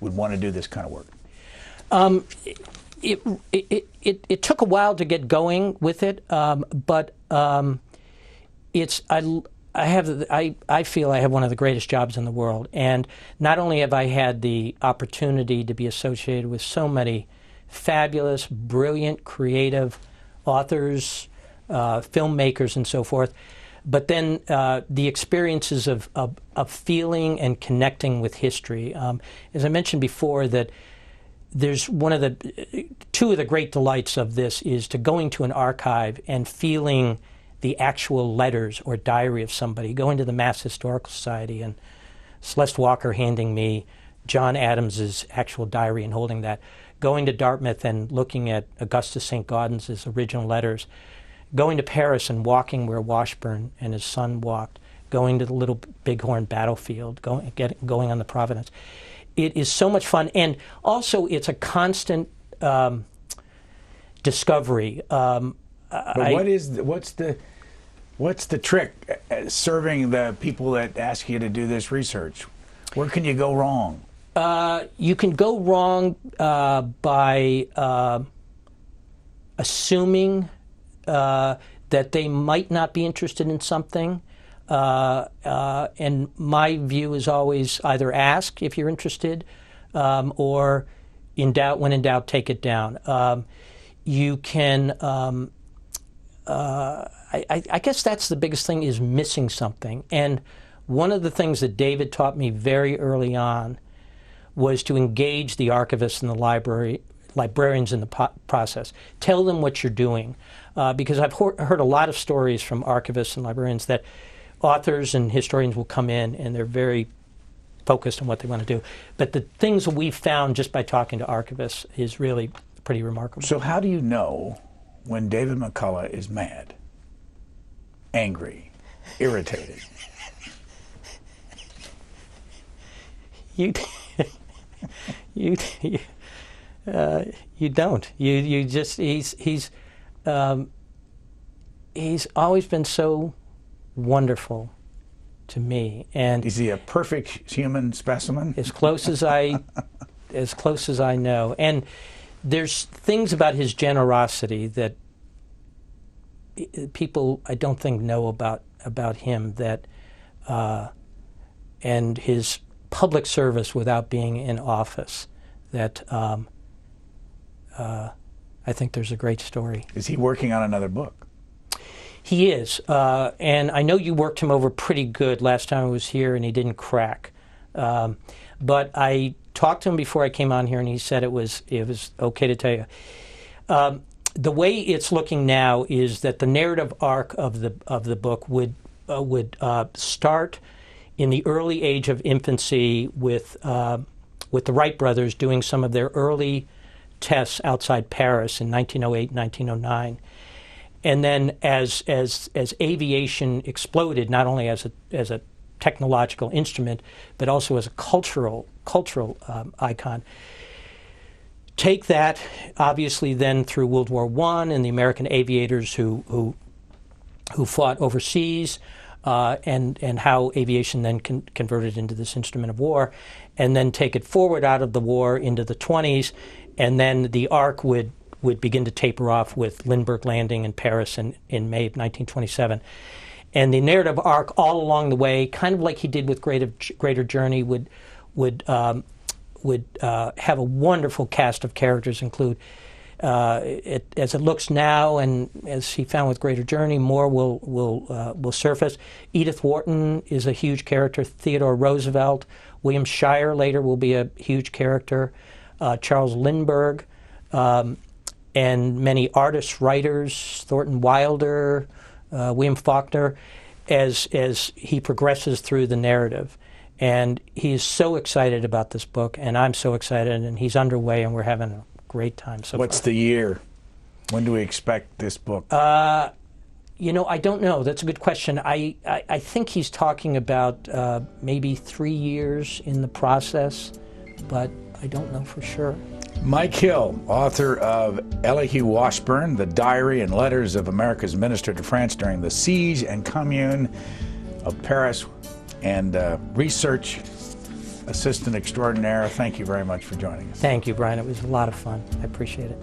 S2: would want to do this kind of work?
S3: It took a while to get going with it, but it's I feel I have one of the greatest jobs in the world, and not only have I had the opportunity to be associated with so many fabulous, brilliant, creative authors, filmmakers, and so forth, but then the experiences of feeling and connecting with history. As I mentioned before, that there's two of the great delights of this is to going to an archive and feeling the actual letters or diary of somebody, going to the Mass Historical Society and Celeste Walker handing me John Adams's actual diary and holding that, going to Dartmouth and looking at Augustus St. Gaudens's original letters, going to Paris and walking where Washburne and his son walked, going to the Little Bighorn battlefield, going on the Providence. It is so much fun, and also it's a constant discovery.
S2: But what's the trick serving the people that ask you to do this research? Where can you go wrong?
S3: You can go wrong by assuming that they might not be interested in something. And my view is always either ask if you're interested, or when in doubt, take it down. You can, I guess that's the biggest thing, is missing something. And one of the things that David taught me very early on was to engage the archivists and the librarians in the process. Tell them what you're doing. Because I've heard a lot of stories from archivists and librarians that authors and historians will come in and they're very focused on what they want to do. But the things that we've found just by talking to archivists is really pretty remarkable.
S2: So how do you know when David McCullough is mad, angry, irritated?
S3: You don't. You just he's always been so wonderful to me, and
S2: is he a perfect human specimen?
S3: As close as I know. And there's things about his generosity that people I don't think know about him, that and his public service without being in office, that I think there's a great story.
S2: Is he working on another book?
S3: He is, and I know you worked him over pretty good last time I was here, and he didn't crack. But I talked to him before I came on here, and he said it was okay to tell you. The way it's looking now is that the narrative arc of the book would start in the early age of infancy with the Wright brothers doing some of their early tests outside Paris in 1908, 1909. And then as aviation exploded, not only as a technological instrument, but also as a cultural icon. Take that, obviously, then through World War I and the American aviators who fought overseas, and how aviation then converted into this instrument of war, and then take it forward out of the war into the 20s, and then the arc would begin to taper off with Lindbergh landing in Paris in May of 1927. And the narrative arc all along the way, kind of like he did with Greater Journey, would have a wonderful cast of characters, include, as it looks now, and as he found with Greater Journey, more will surface. Edith Wharton is a huge character. Theodore Roosevelt. William Shirer later will be a huge character. Charles Lindbergh. And many artists, writers, Thornton Wilder, William Faulkner, as he progresses through the narrative. And he's so excited about this book, and I'm so excited, and he's underway, and we're having a great time so far.
S2: What's the year? When do we expect this book?
S3: I don't know. That's a good question. I think he's talking about maybe 3 years in the process, but I don't know for sure.
S2: Mike Hill, author of Elihu Washburne, The Diary and Letters of America's Minister to France During the Siege and Commune of Paris, and research assistant extraordinaire. Thank you very much for joining us.
S3: Thank you, Brian. It was a lot of fun. I appreciate it.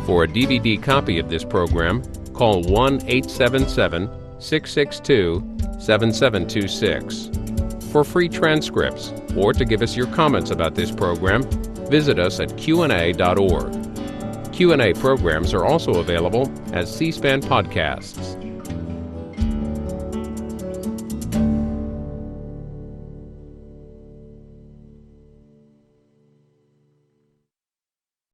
S1: For a DVD copy of this program, call 1-877-662-7726. For free transcripts or to give us your comments about this program, visit us at qna.org. Q&A programs are also available as C-SPAN podcasts.